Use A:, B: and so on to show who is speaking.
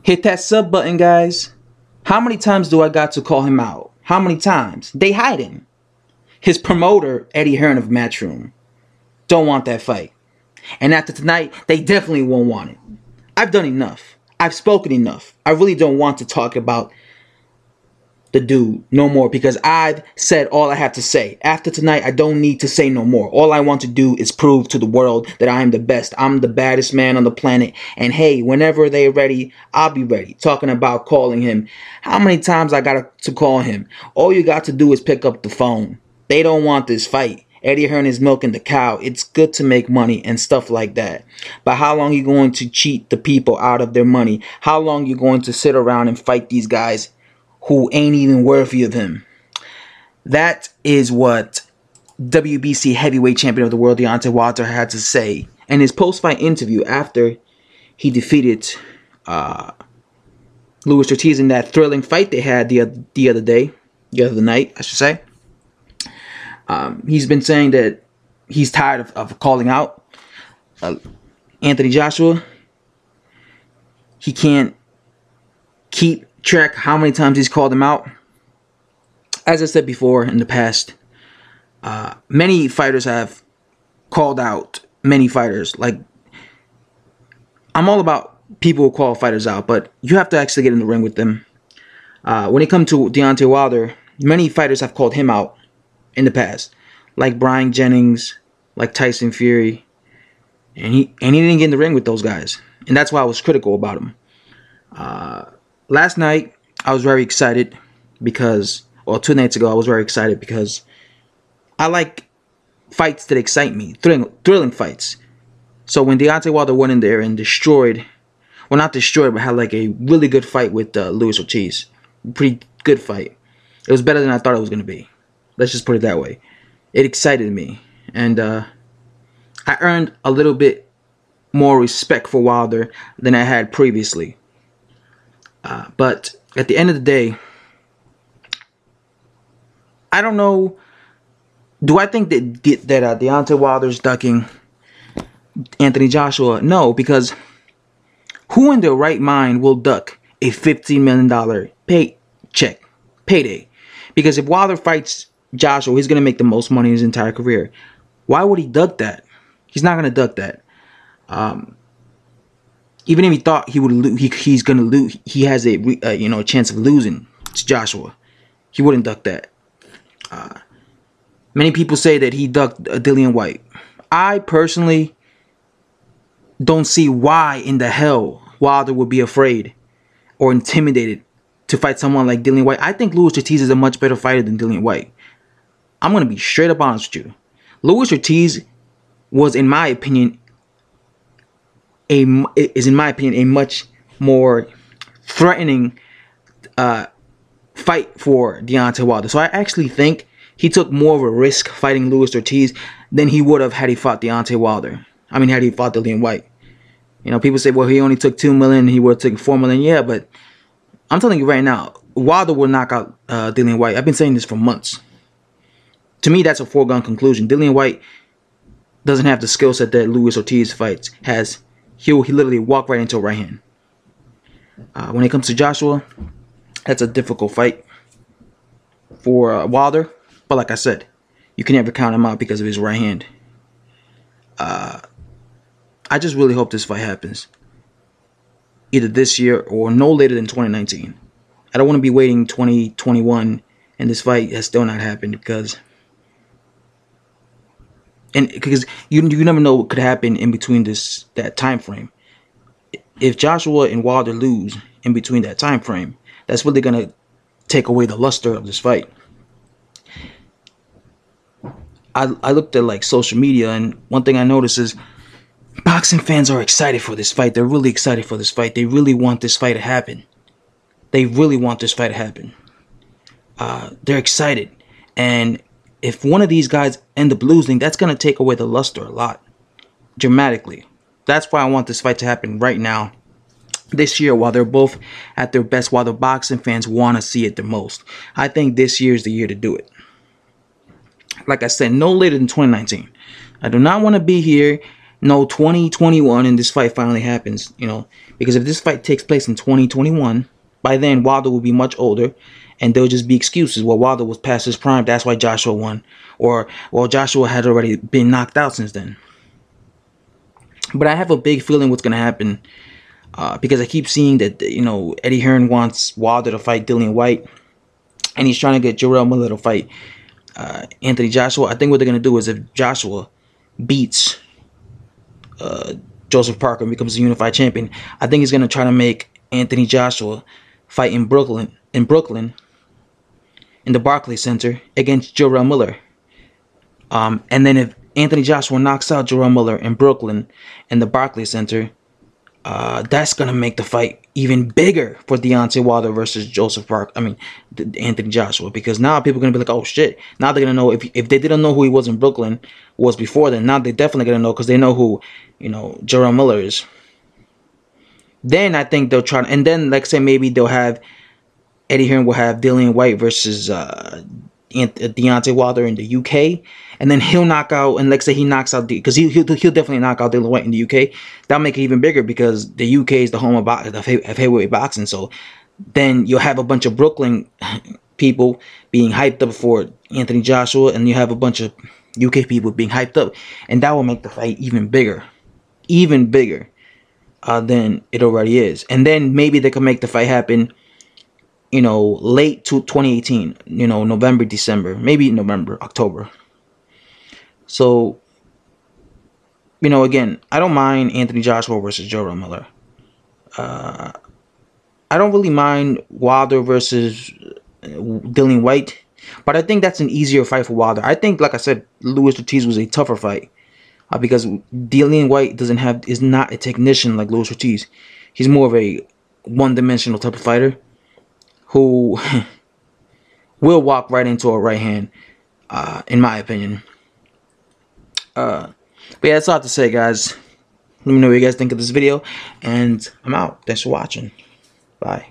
A: Hit that sub button, guys. How many times do I got to call him out? How many times? They hide him. His promoter, Eddie Hearn of Matchroom, don't want that fight. And after tonight, they definitely won't want it. I've done enough. I've spoken enough. I really don't want to talk about the dude no more because I've said all I have to say. After tonight, I don't need to say no more. All I want to do is prove to the world that I am the best. I'm the baddest man on the planet. And hey, whenever they're ready, I'll be ready. Talking about calling him. How many times I got to call him? All you got to do is pick up the phone. They don't want this fight. Eddie Hearn is milking the cow. It's good to make money and stuff like that. But how long are you going to cheat the people out of their money? How long are you going to sit around and fight these guys who ain't even worthy of him? That is what WBC heavyweight champion of the world, Deontay Wilder, had to say in his post-fight interview after he defeated Luis Ortiz in that thrilling fight they had the other night, I should say. He's been saying that he's tired of calling out Anthony Joshua. He can't keep track how many times he's called him out. As I said before in the past, many fighters have called out many fighters. Like, I'm all about people who call fighters out, but you have to actually get in the ring with them. When it comes to Deontay Wilder, many fighters have called him out in the past, like Brian Jennings, like Tyson Fury, and he didn't get in the ring with those guys, and that's why I was critical about him. Last night I was very excited because, or 2 nights ago I was very excited because I like fights that excite me, thrilling fights. So when Deontay Wilder went in there and destroyed, well, not destroyed, but had like a really good fight with Luis Ortiz, pretty good fight. It was better than I thought it was going to be. Let's just put it that way. It excited me. And I earned a little bit more respect for Wilder than I had previously. But at the end of the day, I don't know. Do I think that Deontay Wilder's ducking Anthony Joshua? No, because who in their right mind will duck a $15 million payday? Because if Wilder fights Joshua, he's going to make the most money in his entire career. Why would he duck that? He's not going to duck that. Even if he thought he would lose, he's going to lose. He has a chance of losing to Joshua. He wouldn't duck that. Many people say that he ducked Dillian White. I personally don't see why in the hell Wilder would be afraid or intimidated to fight someone like Dillian White. I think Luis Ortiz is a much better fighter than Dillian White. I'm going to be straight up honest with you. Luis Ortiz was, in my opinion, a much more threatening fight for Deontay Wilder. So I actually think he took more of a risk fighting Luis Ortiz than he would have had he fought Deontay Wilder. I mean, had he fought Dillian White. You know, people say, well, he only took $2 million and he would have taken $4 million. Yeah, but I'm telling you right now, Wilder will knock out Dillian White. I've been saying this for months. To me, that's a foregone conclusion. Dillian White doesn't have the skill set that Luis Ortiz has. He literally walk right into a right hand. When it comes to Joshua, that's a difficult fight for Wilder. But like I said, you can never count him out because of his right hand. I just really hope this fight happens either this year or no later than 2019. I don't want to be waiting 2021 and this fight has still not happened because you never know what could happen in between that time frame. If Joshua and Wilder lose in between that time frame, that's really gonna take away the luster of this fight. I looked at like social media, and one thing I noticed is boxing fans are excited for this fight. They're really excited for this fight. They really want this fight to happen. They're excited, and if one of these guys end up losing, that's going to take away the luster a lot, dramatically. That's why I want this fight to happen right now, this year, while they're both at their best, while the boxing fans want to see it the most. I think this year is the year to do it. Like I said, no later than 2019. I do not want to be here no, 2021, and this fight finally happens, you know, because if this fight takes place in 2021, by then Wilder will be much older, and there'll just be excuses. Well, Wilder was past his prime, that's why Joshua won, or well, Joshua had already been knocked out since then. But I have a big feeling what's gonna happen, because I keep seeing that, you know, Eddie Hearn wants Wilder to fight Dillian White, and he's trying to get Jarrell Miller to fight Anthony Joshua. I think what they're gonna do is, if Joshua beats Joseph Parker and becomes a unified champion, I think he's gonna try to make Anthony Joshua fight in Brooklyn, in the Barclays Center against Jarrell Miller. And then if Anthony Joshua knocks out Jarrell Miller in Brooklyn in the Barclays Center, that's gonna make the fight even bigger for Deontay Wilder versus Joseph Parker. I mean, Anthony Joshua, because now people are gonna be like, oh shit. Now they're gonna know, if they didn't know who he was in Brooklyn, was before then. Now they're definitely gonna know, because they know who, you know, Jarrell Miller is. Then I think they'll try, and then like say maybe they'll have Eddie Hearn will have Dillian White versus Deontay Wilder in the UK, and then he'll knock out, and like say he knocks out, because he'll definitely knock out Dillian White in the UK. That'll make it even bigger, because the UK is the home of heavyweight boxing. So then you'll have a bunch of Brooklyn people being hyped up for Anthony Joshua, and you have a bunch of UK people being hyped up, and that will make the fight even bigger than it already is. And then maybe they can make the fight happen, you know, late to 2018, you know, November, December, maybe November, October. So, you know, again, I don't mind Anthony Joshua versus Jarrell Miller. I don't really mind Wilder versus Dillian White, but I think that's an easier fight for Wilder. I think, like I said, Luis Ortiz was a tougher fight, because Dillian White is not a technician like Luis Ortiz. He's more of a one-dimensional type of fighter who will walk right into a right hand, in my opinion. But yeah, that's all I have to say, guys. Let me know what you guys think of this video, and I'm out. Thanks for watching. Bye.